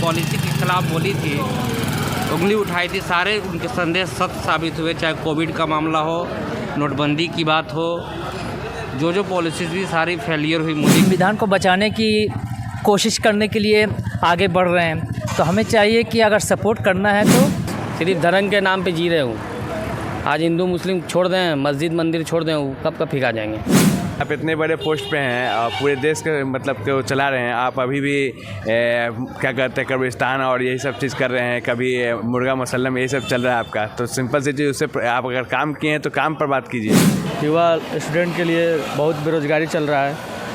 Policy के खिलाफ बोली थी, उंगली उठाई थी, सारे उनके संदेश सत्य साबित हुए। चाहे कोविड का मामला हो, नोटबंदी की बात हो, जो पॉलिसीज भी सारी फेलियर हुई। मोदी संविधान को बचाने की कोशिश करने के लिए आगे बढ़ रहे हैं, तो हमें चाहिए कि अगर सपोर्ट करना है तो सिर्फ धर्म के नाम पे जी रहे हूँ। आज हिंदू मुस्लिम छोड़ दें, मस्जिद मंदिर छोड़ दें, वो कब फिका जाएंगे। आप इतने बड़े पोस्ट पे हैं और पूरे देश के मतलब को चला रहे हैं, आप अभी भी क्या कहते हैं कब्रिस्तान और यही सब चीज़ कर रहे हैं, कभी मुर्गा मुसल्लम यही सब चल रहा है आपका। तो सिंपल सी चीज़, उससे आप अगर काम किए हैं तो काम पर बात कीजिए। युवा स्टूडेंट के लिए बहुत बेरोज़गारी चल रहा है।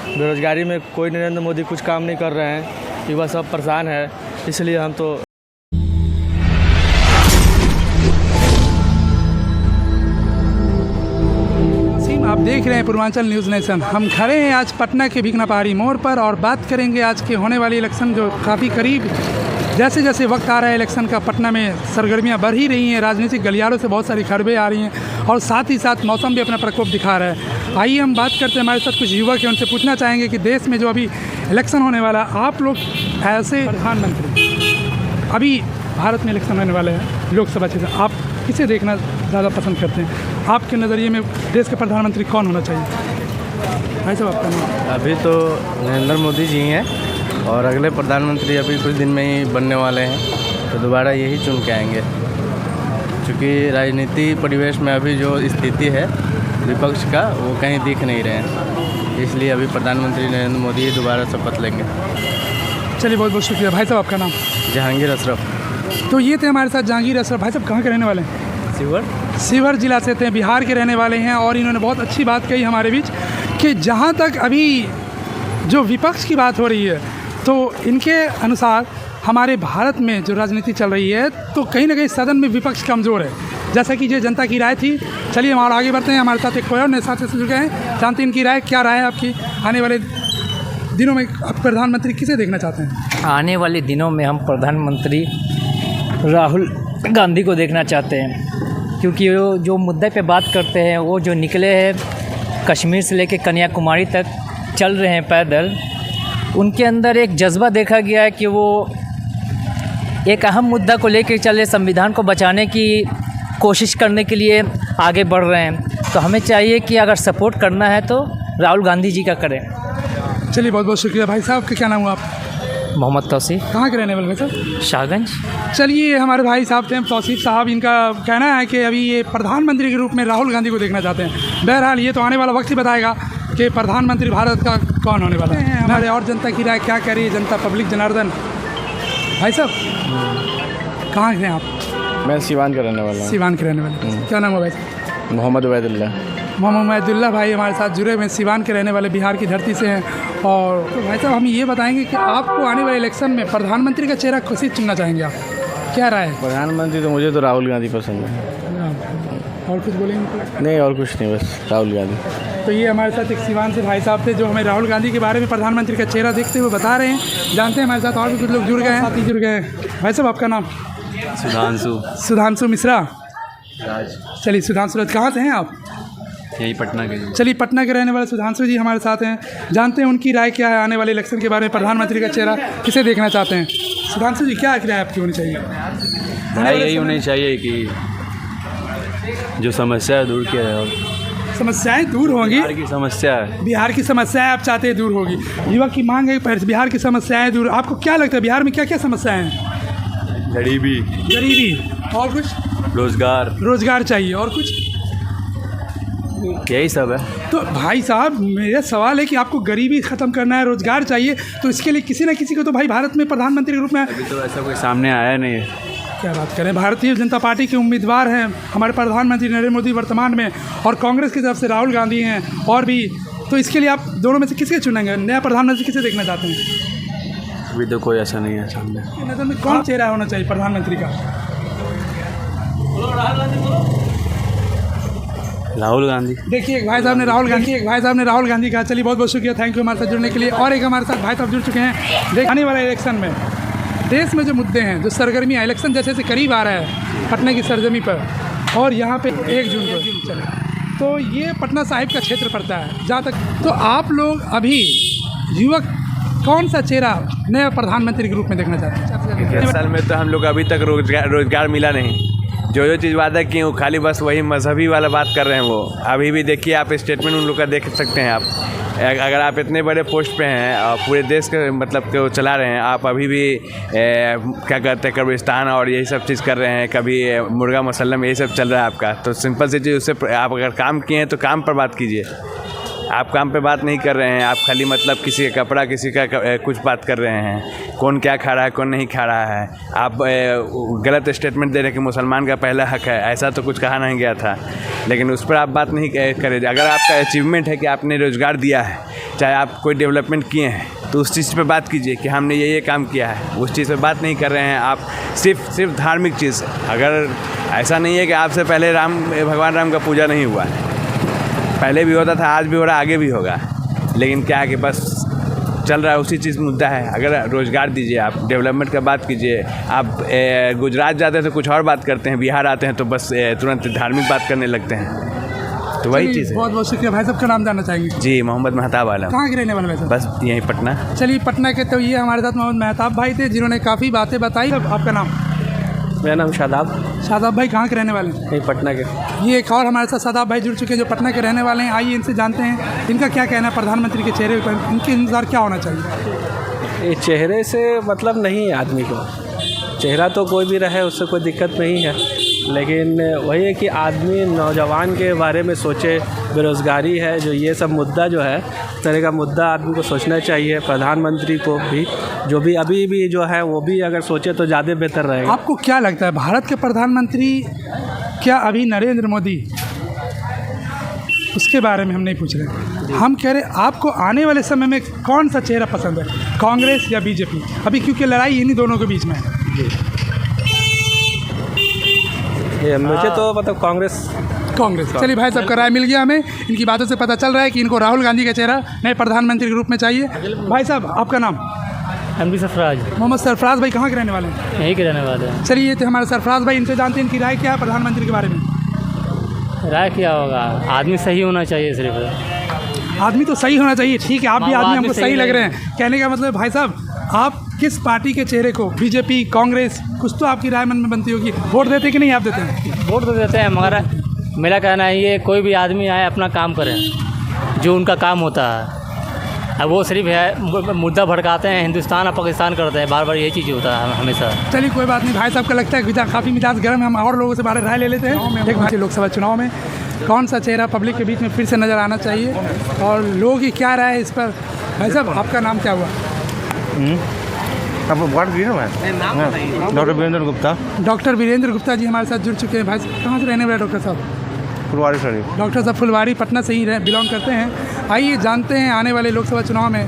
बेरोज़गारी में कोई नरेंद्र मोदी कुछ काम नहीं कर रहे हैं, युवा सब परेशान है। इसलिए हम तो आप देख रहे हैं पूर्वांचल न्यूज़ नेशन। हम खड़े हैं आज पटना के भिकना पहाड़ी मोड़ पर और बात करेंगे आज के होने वाली इलेक्शन जो काफ़ी करीब, जैसे जैसे वक्त आ रहा है इलेक्शन का, पटना में सरगर्मियां बढ़ ही रही हैं। राजनीतिक गलियारों से बहुत सारी खबरें आ रही हैं और साथ ही साथ मौसम भी अपना प्रकोप दिखा रहा है। आइए हम बात करते हैं, हमारे साथ कुछ युवक हैं, उनसे पूछना चाहेंगे कि देश में जो अभी इलेक्शन होने वाला, आप लोग ऐसे प्रधानमंत्री, अभी भारत में इलेक्शन होने वाले हैं लोकसभा क्षेत्र, आप किसे देखना ज़्यादा पसंद करते हैं? आपके नज़रिए में देश के प्रधानमंत्री कौन होना चाहिए? भाई साहब आपका नाम? अभी तो नरेंद्र मोदी जी हैं और अगले प्रधानमंत्री अभी कुछ दिन में ही बनने वाले हैं, तो दोबारा यही चुन के आएंगे। क्योंकि राजनीति परिवेश में अभी जो स्थिति है विपक्ष का, वो कहीं दिख नहीं रहे हैं, इसलिए अभी प्रधानमंत्री नरेंद्र मोदी ही दोबारा शपथ लेंगे। चलिए बहुत बहुत शुक्रिया। भाई साहब आपका नाम? जहांगीर अशरफ। तो ये थे हमारे साथ जहांगीर अशरफ। भाई साहब कहाँ के रहने वाले हैं? शिवहर जिला से थे, बिहार के रहने वाले हैं। और इन्होंने बहुत अच्छी बात कही हमारे बीच कि जहाँ तक अभी जो विपक्ष की बात हो रही है, तो इनके अनुसार हमारे भारत में जो राजनीति चल रही है, तो कहीं ना कहीं सदन में विपक्ष कमज़ोर है, जैसा कि ये जनता की राय थी। चलिए हम और आगे बढ़ते हैं। हमारे साथ एक कोई और नए साथी से जुड़ गए हैं, जानते हैं इनकी राय। क्या राय है आपकी? आने वाले दिनों में आप प्रधानमंत्री किसे देखना चाहते हैं? आने वाले दिनों में हम प्रधानमंत्री राहुल गांधी को देखना चाहते हैं, क्योंकि वो जो मुद्दे पे बात करते हैं, वो जो निकले हैं कश्मीर से लेकर कन्याकुमारी तक चल रहे हैं पैदल, उनके अंदर एक जज्बा देखा गया है कि वो एक अहम मुद्दा को लेकर चले, संविधान को बचाने की कोशिश करने के लिए आगे बढ़ रहे हैं। तो हमें चाहिए कि अगर सपोर्ट करना है तो राहुल गांधी जी का करें। चलिए बहुत बहुत शुक्रिया। भाई साहब का क्या नाम हुआ आप? मोहम्मद तौसीफ। कहाँ के रहने वाले भाई साहब? शाहगंज। चलिए हमारे भाई साहब थे तौसीफ साहब, इनका कहना है कि अभी ये प्रधानमंत्री के रूप में राहुल गांधी को देखना चाहते हैं। बहरहाल ये तो आने वाला वक्त ही बताएगा कि प्रधानमंत्री भारत का कौन होने वाला है। हमारे और जनता की राय क्या कह रही है, जनता पब्लिक जनार्दन। भाई साहब कहाँ के हैं आप? मैं सिवान का रहने वाला हूँ। सिवान के रहने वाले, क्या नाम है भाई साहब? मोहम्मद उबैदुल्ला। मोहम्मद उबैदुल्ला भाई हमारे साथ जुड़े हुए, सिवान के रहने वाले, बिहार की धरती से हैं। और तो भाई साहब हम ये बताएंगे कि आपको आने वाले इलेक्शन में प्रधानमंत्री का चेहरा किसे चुनना चाहेंगे आप? क्या राय है? प्रधानमंत्री तो मुझे तो राहुल गांधी पसंद है। और कुछ बोलेंगे? नहीं, और कुछ नहीं, बस राहुल गांधी। तो ये हमारे साथ एक सिवान से भाई साहब थे जो हमें राहुल गांधी के बारे में, प्रधानमंत्री का चेहरा देखते हुए बता रहे हैं। जानते हैं हमारे साथ और भी कुछ लोग जुड़ गए हैं, साथी जुड़ गए हैं। भाई साहब आपका नाम? सुधांशु मिश्रा। चलिए सुधांशु, कहाँ से हैं आप? यही पटना के। चलिए पटना के रहने वाले सुधांशु जी हमारे साथ हैं, जानते हैं उनकी राय क्या है आने वाले इलेक्शन के बारे में, प्रधानमंत्री का चेहरा किसे देखना चाहते हैं? सुधांशु जी क्या राय आपकी होनी चाहिए? राय यही होनी चाहिए कि जो समस्या दूर किया जाए। और समस्याएं दूर होंगी, बिहार की समस्या है, बिहार की समस्याएं आप चाहते हैं दूर होगी। युवा की मांग है बिहार की समस्याएं दूर। आपको क्या लगता है बिहार में क्या क्या समस्याएं हैं? गरीबी, और कुछ? रोजगार चाहिए, और कुछ? यही सब है। तो भाई साहब मेरा सवाल है कि आपको गरीबी ख़त्म करना है, रोजगार चाहिए, तो इसके लिए किसी न किसी को तो भाई भारत में प्रधानमंत्री के रूप में। अभी तो ऐसा कोई सामने आया नहीं है। क्या बात करें, भारतीय जनता पार्टी के उम्मीदवार हैं हमारे प्रधानमंत्री नरेंद्र मोदी वर्तमान में, और कांग्रेस की तरफ से राहुल गांधी हैं और भी। तो इसके लिए आप दोनों में से किसके चुनेंगे? नया प्रधानमंत्री किसे देखना चाहते हैं? अभी तो कोई ऐसा नहीं है सामने। नज़र में कौन चेहरा होना चाहिए प्रधानमंत्री का? राहुल गांधी। देखिए एक भाई साहब ने राहुल गांधी कहा। चलिए बहुत बहुत शुक्रिया, थैंक यू हमारे साथ जुड़ने के लिए। और एक हमारे साथ भाई साहब जुड़ चुके हैं। आने वाले इलेक्शन में देश में जो मुद्दे हैं, जो सरगर्मियाँ, इलेक्शन जैसे जैसे करीब आ रहा है पटना की सरजमी पर, और यहाँ पे 1 जून को चले, तो ये पटना साहिब का क्षेत्र पड़ता है जहाँ तक। तो आप लोग अभी युवक कौन सा चेहरा नए प्रधानमंत्री के रूप में देखना चाहते हैं? असल में तो हम लोग अभी तक रोजगार मिला नहीं। जो चीज़ वादा किए वो खाली बस वही मजहबी वाला बात कर रहे हैं। वो अभी भी देखिए, आप स्टेटमेंट उन लोग का देख सकते हैं। आप अगर आप इतने बड़े पोस्ट पे हैं और पूरे देश के मतलब को चला रहे हैं, आप अभी भी क्या कहते हैं कब्रिस्तान और यही सब चीज़ कर रहे हैं, कभी मुर्गा मुसल्लम यही सब चल रहा है आपका। तो सिंपल सी चीज़, उससे आप अगर काम किए हैं तो काम पर बात कीजिए। आप काम पे बात नहीं कर रहे हैं, आप खाली मतलब किसी का कपड़ा, किसी का कुछ बात कर रहे हैं। कौन क्या खा रहा है, कौन नहीं खा रहा है। आप गलत स्टेटमेंट दे रहे हैं कि मुसलमान का पहला हक है। ऐसा तो कुछ कहा नहीं गया था, लेकिन उस पर आप बात नहीं करें। अगर आपका अचीवमेंट है कि आपने रोज़गार दिया है, चाहे आप कोई डेवलपमेंट किए हैं, तो उस चीज़ पे बात कीजिए कि हमने ये काम किया है। उस चीज़ पे बात नहीं कर रहे हैं आप, सिर्फ धार्मिक चीज़। अगर ऐसा नहीं है कि आपसे पहले भगवान राम का पूजा नहीं हुआ है, पहले भी होता था, आज भी हो रहा है, आगे भी होगा। लेकिन क्या है कि बस चल रहा है, उसी चीज़ मुद्दा है। अगर रोज़गार दीजिए, आप डेवलपमेंट का बात कीजिए। आप गुजरात जाते हैं तो कुछ और बात करते हैं, बिहार आते हैं तो बस तुरंत धार्मिक बात करने लगते हैं। तो वही चीज़ है। बहुत बहुत शुक्रिया भाई साहब, का नाम जानना चाहेंगे? जी, मोहम्मद महताब आलम। कहाँ के रहने वाले भाई साहब? बस यहीं पटना। चलिए, पटना के तो ये हमारे साथ मोहम्मद महताब भाई थे, जिन्होंने काफ़ी बातें बताई। अब आपका नाम? मेरा नाम शादाब। शादाब भाई कहाँ के रहने वाले हैं? यहीं पटना के। ये एक और हमारे साथ शादाब भाई जुड़ चुके हैं जो पटना के रहने वाले हैं। आइए इनसे जानते हैं इनका क्या कहना है प्रधानमंत्री के चेहरे पर, इनके अनुसार क्या होना चाहिए। ये चेहरे से मतलब नहीं है आदमी को, चेहरा तो कोई भी रहे उससे कोई दिक्कत नहीं है, लेकिन वही है कि आदमी नौजवान के बारे में सोचे। बेरोज़गारी है जो, ये सब मुद्दा जो है, इस तरह का मुद्दा आदमी को सोचना चाहिए। प्रधानमंत्री को भी, जो भी अभी भी जो है वो भी अगर सोचे तो ज़्यादा बेहतर रहेगा। आपको क्या लगता है भारत के प्रधानमंत्री क्या अभी नरेंद्र मोदी, उसके बारे में हम नहीं पूछ रहे, हम कह रहे आपको आने वाले समय में कौन सा चेहरा पसंद है, कांग्रेस या बीजेपी? अभी क्योंकि लड़ाई इन्हीं दोनों के बीच में है। ये मुझे तो मतलब कांग्रेस। चलिए भाई साहब का राय मिल गया हमें। इनकी बातों से पता चल रहा है कि इनको राहुल गांधी का चेहरा नए प्रधानमंत्री के रूप में चाहिए। भाई साहब आपका नाम? एमडी सरफराज। मोहम्मद सरफराज भाई कहाँ के रहने वाले हैं? यहीं के रहने वाले हैं। चलिए, तो हमारे सरफराज भाई, इनसे जानते हैं इनकी राय क्या है प्रधानमंत्री के बारे में। राय क्या होगा, आदमी सही होना चाहिए। सिर्फ आदमी तो सही होना चाहिए, ठीक है। आप भी आदमी हमको सही लग रहे हैं। नहीं। कहने का मतलब भाई साहब, आप किस पार्टी के चेहरे को, बीजेपी, कांग्रेस, कुछ तो आपकी राय मन में बनती होगी। वोट देते कि नहीं आप देते हैं? वोट तो देते हैं, मगर मेरा कहना है ये कोई भी आदमी आए अपना काम करें, जो उनका काम होता है। अब वो सिर्फ है मुद्दा भड़काते हैं, हिंदुस्तान और पाकिस्तान करते हैं, बार बार यही चीज़ होता है हमेशा। चलिए कोई बात नहीं। भाई साहब का लगता है काफ़ी मिजाज गर्म है, हम और लोगों से बारे राय ले लेते हैं। एक लोकसभा चुनाव में कौन सा चेहरा पब्लिक के बीच में फिर से नज़र आना चाहिए और लोगों की क्या राय है इस पर? भाई साहब आपका नाम क्या हुआ? डॉक्टर वीरेंद्र गुप्ता। डॉक्टर वीरेंद्र गुप्ता जी हमारे साथ जुड़ चुके हैं। भाई कहाँ से रहने वाले डॉक्टर साहब? फुलवारी शरीफ। डॉक्टर साहब फुलवारी पटना से ही बिलोंग करते हैं। आइए जानते हैं आने वाले लोकसभा चुनाव में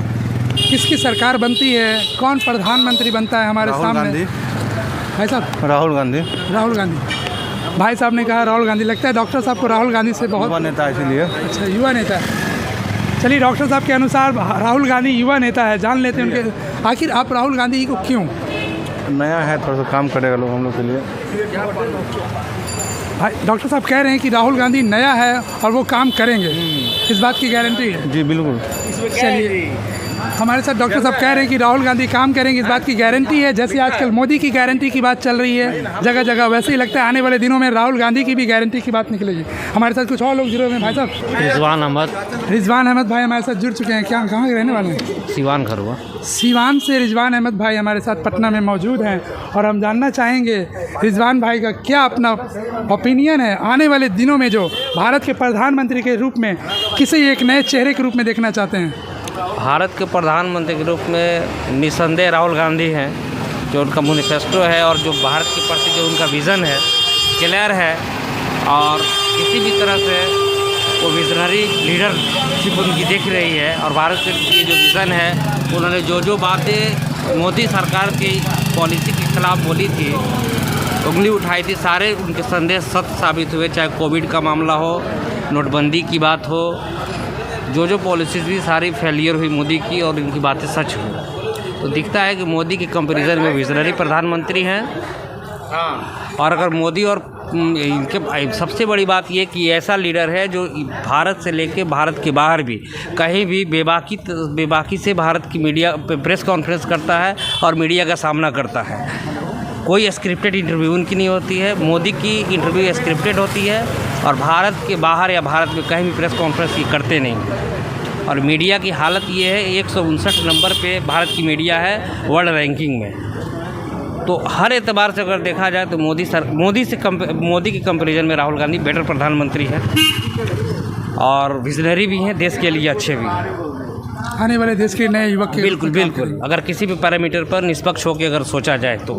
किसकी सरकार बनती है, कौन प्रधानमंत्री बनता है हमारे सामने। भाई साहब? राहुल गांधी। राहुल गांधी। भाई साहब ने कहा राहुल गांधी। लगता है डॉक्टर साहब को राहुल गांधी से बहुत युवा नेता, इसीलिए। अच्छा, युवा नेता है। चलिए, डॉक्टर साहब के अनुसार राहुल गांधी युवा नेता है, जान लेते हैं उनके। आखिर आप राहुल गांधी जी को क्यों? नया है, थोड़ा सा काम करेगा लोग हम लोग के लिए। भाई डॉक्टर साहब कह रहे हैं कि राहुल गांधी नया है और वो काम करेंगे, इस बात की गारंटी है? जी बिल्कुल। चलिए, हमारे साथ डॉक्टर साहब कह रहे हैं कि राहुल गांधी काम करेंगे, इस बात की गारंटी है। जैसे आजकल मोदी की गारंटी की बात चल रही है जगह जगह, वैसे ही लगता है आने वाले दिनों में राहुल गांधी की भी गारंटी की बात निकलेगी। हमारे साथ कुछ और लोग जुड़े हुए हैं। भाई साहब? रिजवान अहमद। रिजवान अहमद भाई हमारे साथ जुड़ चुके हैं। क्या कहाँ के रहने वाले हैं? सिवान खरुआ। सिवान से रिजवान अहमद भाई हमारे साथ पटना में मौजूद हैं और हम जानना चाहेंगे रिजवान भाई का क्या अपना ओपिनियन है आने वाले दिनों में जो भारत के प्रधानमंत्री के रूप में किसी एक नए चेहरे के रूप में देखना चाहते हैं। भारत के प्रधानमंत्री के रूप में निसंदेह राहुल गांधी हैं। जो उनका मैनिफेस्टो है और जो भारत के प्रति जो उनका विज़न है क्लियर है, और किसी भी तरह से वो विजनरी लीडरशिप उनकी दिख रही है। और भारत के लिए जो विज़न है, उन्होंने जो बातें मोदी सरकार की पॉलिसी के खिलाफ बोली थी, उंगली उठाई थी, सारे उनके संदेश सत्य साबित हुए। चाहे कोविड का मामला हो, नोटबंदी की बात हो, जो पॉलिसीज़ भी सारी फेलियर हुई मोदी की और इनकी बातें सच हुई। तो दिखता है कि मोदी के कंपैरिजन में विजनरी प्रधानमंत्री हैं और अगर मोदी और इनके सबसे बड़ी बात ये कि ऐसा लीडर है जो भारत से लेके भारत के बाहर भी कहीं भी बेबाकी से भारत की मीडिया प्रेस कॉन्फ्रेंस करता है और मीडिया का सामना करता है। कोई स्क्रिप्टेड इंटरव्यू उनकी नहीं होती है। मोदी की इंटरव्यू स्क्रिप्टेड होती है और भारत के बाहर या भारत में कहीं भी प्रेस कॉन्फ्रेंस की करते नहीं। और मीडिया की हालत ये है 159 नंबर पे भारत की मीडिया है वर्ल्ड रैंकिंग में। तो हर एतबार से अगर देखा जाए तो मोदी के कंपैरिजन में राहुल गांधी बेटर प्रधानमंत्री है और विजनरी भी हैं, देश के लिए अच्छे भी हैं। आने वाले देश के नए युवक के बिल्कुल अगर किसी भी पैरामीटर पर निष्पक्ष होकर अगर सोचा जाए तो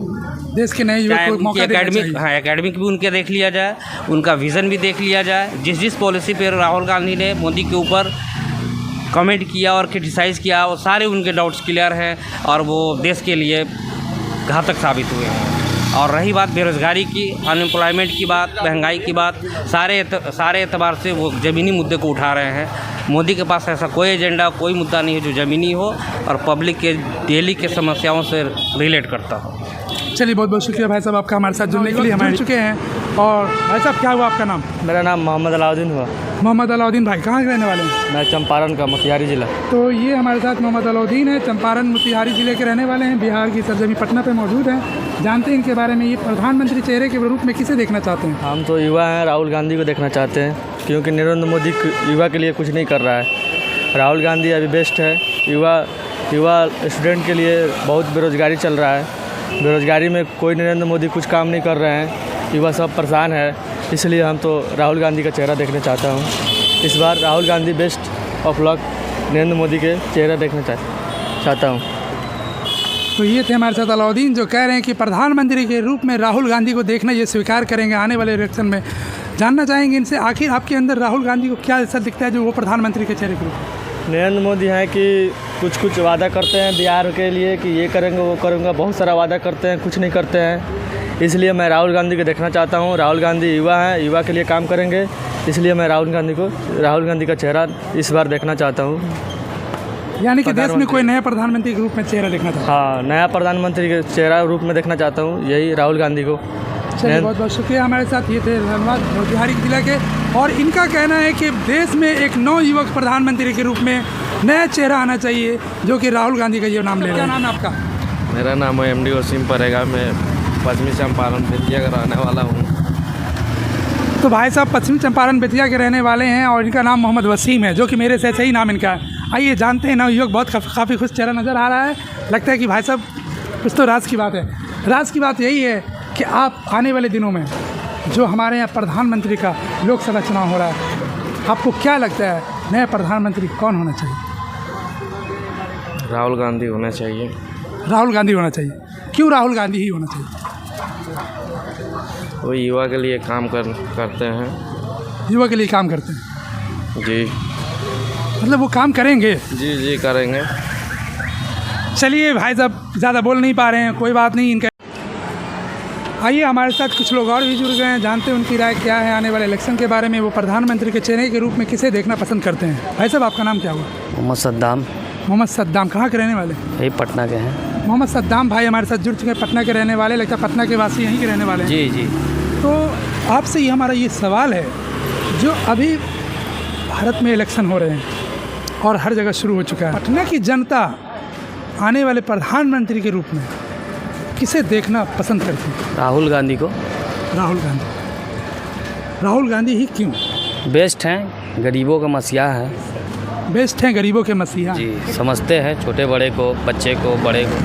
देश के नए युवक को मौका देना चाहिए। एकेडमिक भी उनके देख लिया जाए, उनका विज़न भी देख लिया जाए। जिस पॉलिसी पर राहुल गांधी ने मोदी के ऊपर कमेंट किया और क्रिटिसाइज़ किया वो सारे उनके डाउट्स क्लियर हैं और वो देश के लिए घातक साबित हुए हैं। और रही बात बेरोज़गारी की, अनएम्प्लॉयमेंट की बात, महंगाई की बात, सारे एतबार से वो ज़मीनी मुद्दे को उठा रहे हैं। मोदी के पास ऐसा कोई एजेंडा, कोई मुद्दा नहीं है जो ज़मीनी हो और पब्लिक के डेली के समस्याओं से रिलेट करता हो। चलिए बहुत बहुत शुक्रिया भाई साहब आपका हमारे साथ जुड़ने के लिए। हमारे चुके हैं। और भाई साहब क्या हुआ आपका नाम? मेरा नाम मोहम्मद अलाउद्दीन हुआ। मोहम्मद अलाउद्दीन भाई कहाँ के रहने वाले हैं? मैं चंपारण का, मोतिहारी ज़िला। तो ये हमारे साथ मोहम्मद अलाउद्दीन है, चंपारण मोतिहारी ज़िले के रहने वाले हैं, बिहार की सरजमी पटना पे मौजूद हैं। जानते हैं इनके बारे में, ये प्रधानमंत्री चेहरे के रूप में किसे देखना चाहते हैं? हम तो युवा हैं, राहुल गांधी को देखना चाहते हैं क्योंकि नरेंद्र मोदी युवा के लिए कुछ नहीं कर रहा है। राहुल गांधी अभी बेस्ट है। युवा स्टूडेंट के लिए बहुत बेरोज़गारी चल रहा है। बेरोज़गारी में कोई नरेंद्र मोदी कुछ काम नहीं कर रहे हैं, युवा सब परेशान है। इसलिए हम तो राहुल गांधी का चेहरा देखना चाहता हूँ। इस बार Rahul Gandhi best of luck Narendra Modi के चेहरा देखना चाहता हूँ। तो ये थे हमारे साथ अलाउद्दीन जो कह रहे हैं कि प्रधानमंत्री के रूप में राहुल गांधी को देखना ये स्वीकार करेंगे आने वाले इलेक्शन में। जानना चाहेंगे इनसे आखिर आपके अंदर राहुल गांधी को क्या ऐसा दिखता है जो वो प्रधानमंत्री के चेहरे के रूप में? नरेंद्र मोदी हैं कि कुछ वादा करते हैं बिहार के लिए कि ये करेंगे वो करेंगे, बहुत सारा वादा करते हैं, कुछ नहीं करते हैं। इसलिए मैं राहुल गांधी को देखना चाहता हूँ। राहुल गांधी युवा हैं, युवा के लिए काम करेंगे, इसलिए मैं राहुल गांधी का चेहरा इस बार देखना चाहता हूँ। यानी कि देश में कोई नया प्रधानमंत्री के रूप में चेहरा देखना चाहता हूँ। हाँ, नया प्रधानमंत्री के चेहरा रूप में देखना चाहता हूँ, यही राहुल गांधी को। चलिए बहुत बहुत शुक्रिया। हमारे साथ ये थे धन्यवाद मोतिहारी जिला के। और इनका कहना है कि देश में एक नवयुवक प्रधानमंत्री के रूप में नया चेहरा आना चाहिए जो कि राहुल गांधी का ये नाम ले रहे हैं। क्या नाम है आपका? मेरा नाम है MD वसीम परेगा। मैं पश्चिमी चंपारण बेतिया का रहने वाला हूँ। तो भाई साहब पश्चिमी चंपारण बेतिया के रहने वाले हैं और इनका नाम मोहम्मद वसीम है जो कि मेरे से ऐसा ही नाम इनका है। आइए जानते हैं नवयुवक बहुत काफ़ी खुश चेहरा नज़र आ रहा है। लगता है कि भाई साहब कुछ तो राज की बात है। राज की बात यही है कि आप आने वाले दिनों में जो हमारे यहाँ प्रधानमंत्री का लोकसभा चुनाव हो रहा है, आपको क्या लगता है नया प्रधानमंत्री कौन होना चाहिए? राहुल गांधी होना चाहिए। राहुल गांधी होना चाहिए। क्यों राहुल गांधी ही होना चाहिए? वो युवा के लिए काम करते हैं। युवा के लिए काम करते हैं जी। मतलब वो काम करेंगे? जी करेंगे। चलिए भाई साहब ज़्यादा बोल नहीं पा रहे हैं, कोई बात नहीं। इनका आइए हमारे साथ कुछ लोग और भी जुड़ गए हैं, जानते हैं उनकी राय क्या है आने वाले इलेक्शन के बारे में। वो प्रधानमंत्री के चेहरे के रूप में किसे देखना पसंद करते हैं? भाई साहब आपका नाम क्या हुआ? मोहम्मद सद्दाम। मोहम्मद सद्दाम कहाँ के रहने वाले? यही पटना के हैं। मोहम्मद सद्दाम भाई हमारे साथ जुड़ चुके हैं, पटना के रहने वाले। लगता है पटना के वासी यहीं के रहने वाले हैं। जी। तो आपसे ये हमारा ये सवाल है, जो अभी भारत में इलेक्शन हो रहे हैं और हर जगह शुरू हो चुका है, पटना की जनता आने वाले प्रधानमंत्री के रूप में किसे देखना पसंद करती है? राहुल गांधी को। राहुल गांधी ही क्यों? बेस्ट हैं, गरीबों का मसीहा है। बेस्ट हैं, गरीबों के मसीहा जी। समझते हैं छोटे बड़े को, बच्चे को, बड़े को।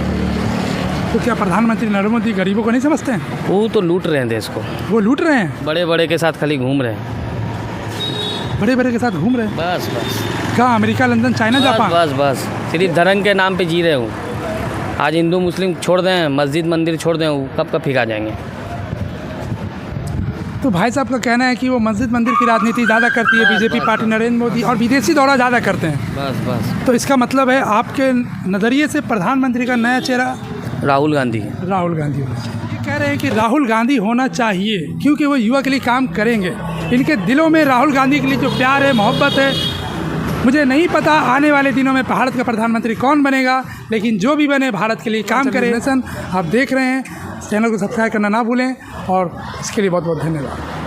तो क्या प्रधानमंत्री नरेंद्र मोदी गरीबों को नहीं समझते हैं? वो तो लूट रहे हैं देश को। वो लूट रहे हैं? बड़े के साथ खाली घूम रहे हैं। बड़े के साथ घूम रहे हैं? बस। कहाँ? America, London, China, Japan? बस। सिर्फ धर्म के नाम पे जी रहे हूँ। आज हिंदू मुस्लिम छोड़ दें, मस्जिद मंदिर छोड़ दें, वो कब फिका जाएंगे। तो भाई साहब का कहना है कि वो मस्जिद मंदिर की राजनीति ज़्यादा करती है बीजेपी पार्टी, नरेंद्र मोदी, और विदेशी दौरा ज़्यादा करते हैं। बस। तो इसका मतलब है आपके नज़रिए से प्रधानमंत्री का नया चेहरा राहुल गांधी होना चाहिए। ये कह रहे हैं कि राहुल गांधी होना चाहिए क्योंकि वो युवा के लिए काम करेंगे। इनके दिलों में राहुल गांधी के लिए जो प्यार है, मोहब्बत है, मुझे नहीं पता आने वाले दिनों में भारत का प्रधानमंत्री कौन बनेगा, लेकिन जो भी बने भारत के लिए काम करे। आप देख रहे हैं चैनल को सब्सक्राइब करना ना भूलें और इसके लिए बहुत बहुत धन्यवाद।